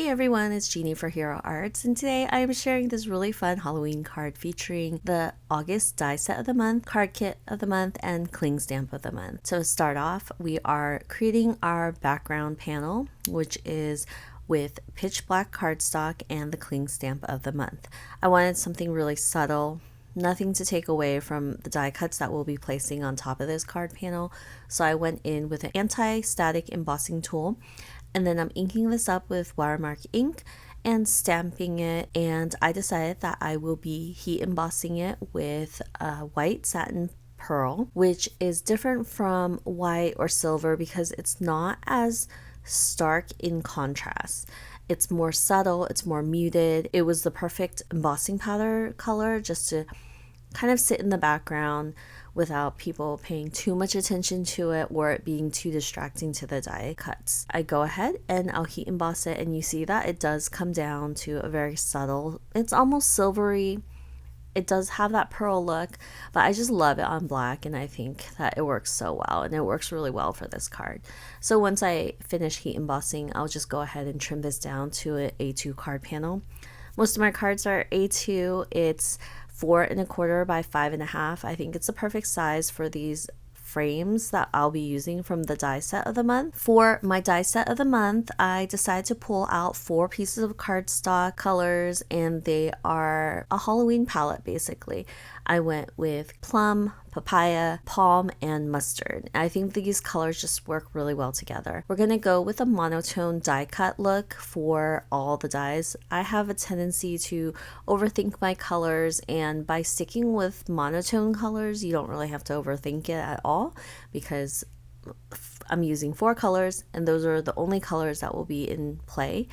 everyone, it's Jeannie for Hero Arts, and today I am sharing this really fun Halloween card featuring the August die set of the month, card kit of the month, and cling stamp of the month. So to start off, we are creating our background panel, which is with pitch black cardstock and the cling stamp of the month. I wanted something really subtle, nothing to take away from the die cuts that we'll be placing on top of this card panel. So I went in with an anti-static embossing tool, and then I'm inking this up with watermark ink and stamping it, and I decided that I will be heat embossing it with white satin pearl, which is different from white or silver because it's not as stark in contrast. It's more subtle, it's more muted. It was the perfect embossing powder color just to kind of sit in the background without people paying too much attention to it or it being too distracting to the die cuts. I go ahead and I'll heat emboss it, and you see that it does come down to a very subtle, it's almost silvery. It does have that pearl look, but I just love it on black, and I think that it works so well, and it works really well for this card. So once I finish heat embossing, I'll just go ahead and trim this down to an A2 card panel. Most of my cards are A2. It's 4¼ by 5½. I think it's the perfect size for these frames that I'll be using from the die set of the month. For my die set of the month, I decided to pull out 4 pieces of cardstock colors, and they are a Halloween palette basically. I went with plum, papaya, palm, and mustard. I think these colors just work really well together. We're going to go with a monotone die cut look for all the dies. I have a tendency to overthink my colors, and by sticking with monotone colors, you don't really have to overthink it at all because I'm using 4 colors, and those are the only colors that will be in play,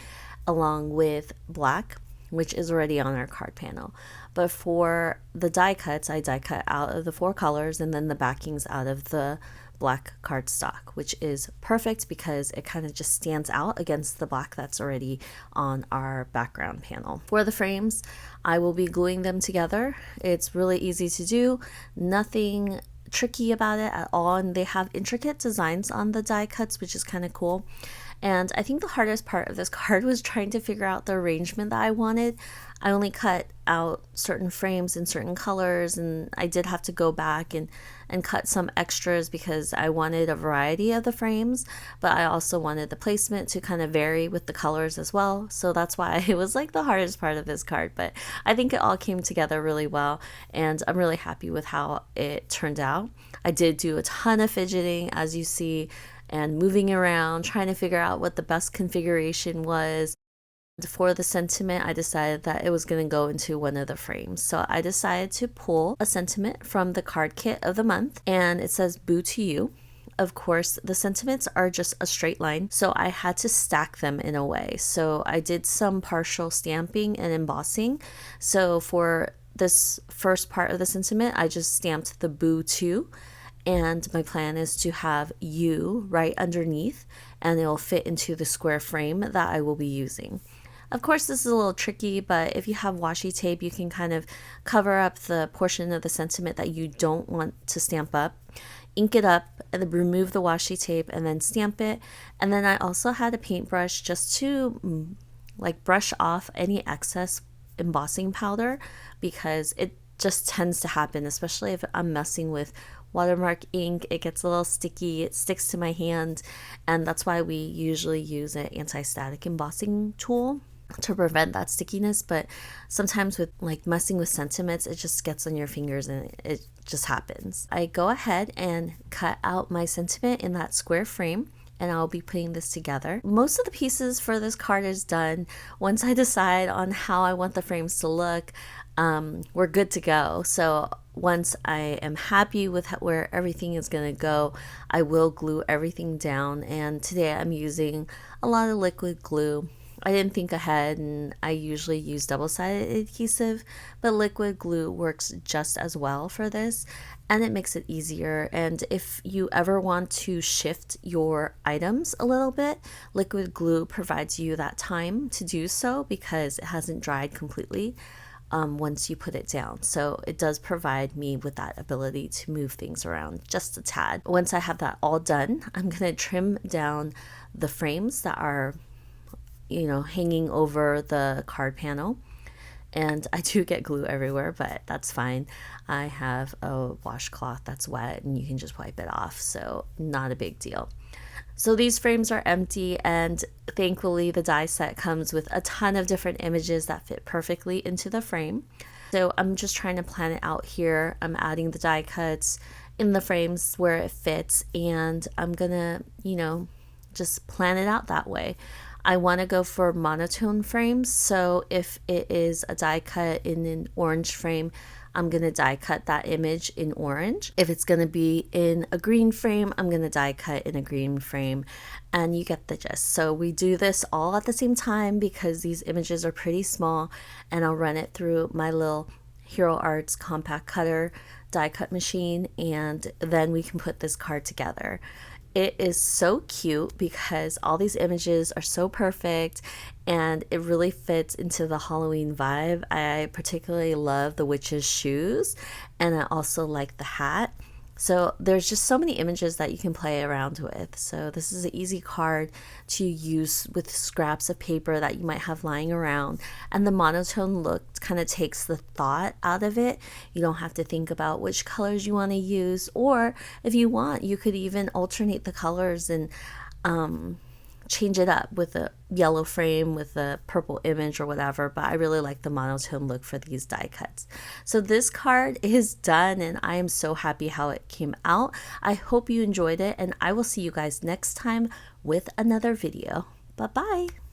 along with black, which is already on our card panel. But for the die cuts, I die cut out of the 4 colors and then the backings out of the black cardstock, which is perfect because it kind of just stands out against the black that's already on our background panel. For the frames, I will be gluing them together. It's really easy to do, nothing tricky about it at all, and they have intricate designs on the die cuts, which is kind of cool. And I think the hardest part of this card was trying to figure out the arrangement that I wanted. I only cut out certain frames in certain colors, and I did have to go back and cut some extras because I wanted a variety of the frames, but I also wanted the placement to kind of vary with the colors as well. So that's why it was like the hardest part of this card, but I think it all came together really well, and I'm really happy with how it turned out. I did do a ton of fidgeting, as you see, and moving around, trying to figure out what the best configuration was. For the sentiment, I decided that it was going to go into one of the frames. So I decided to pull a sentiment from the card kit of the month, and it says "Boo to You." Of course, the sentiments are just a straight line, so I had to stack them in a way. So I did some partial stamping and embossing. So for this first part of the sentiment, I just stamped the "Boo to," and my plan is to have "you" right underneath, and it will fit into the square frame that I will be using. Of course, this is a little tricky, but if you have washi tape, you can kind of cover up the portion of the sentiment that you don't want to stamp up, ink it up, and then remove the washi tape and then stamp it. And then I also had a paintbrush just to like brush off any excess embossing powder, because it just tends to happen, especially if I'm messing with watermark ink. It gets a little sticky, it sticks to my hand, and that's why we usually use an anti-static embossing tool to prevent that stickiness. But sometimes with like messing with sentiments, it just gets on your fingers and it just happens. I go ahead and cut out my sentiment in that square frame, and I'll be putting this together. Most of the pieces for this card is done. Once I decide on how I want the frames to look, we're good to go. So once I am happy with where everything is going to go, I will glue everything down. And today I'm using a lot of liquid glue. I didn't think ahead, and I usually use double-sided adhesive, but liquid glue works just as well for this, and it makes it easier. And if you ever want to shift your items a little bit, liquid glue provides you that time to do so because it hasn't dried completely once you put it down. So it does provide me with that ability to move things around just a tad. Once I have that all done, I'm going to trim down the frames that are hanging over the card panel. And I do get glue everywhere, but that's fine. I have a washcloth that's wet and you can just wipe it off, so not a big deal. So these frames are empty, and thankfully the die set comes with a ton of different images that fit perfectly into the frame. So I'm just trying to plan it out here. I'm adding the die cuts in the frames where it fits, and I'm gonna, just plan it out that way. I want to go for monotone frames, so if it is a die cut in an orange frame, I'm going to die cut that image in orange. If it's going to be in a green frame, I'm going to die cut in a green frame, and you get the gist. So we do this all at the same time because these images are pretty small, and I'll run it through my little Hero Arts compact cutter die cut machine, and then we can put this card together. It is so cute because all these images are so perfect and it really fits into the Halloween vibe. I particularly love the witch's shoes, and I also like the hat. So there's just so many images that you can play around with. So this is an easy card to use with scraps of paper that you might have lying around. And the monotone look kind of takes the thought out of it. You don't have to think about which colors you want to use, or if you want, you could even alternate the colors and change it up with a yellow frame with a purple image or whatever, but I really like the monotone look for these die cuts. So this card is done, and I am so happy how it came out. I hope you enjoyed it, and I will see you guys next time with another video. Bye bye.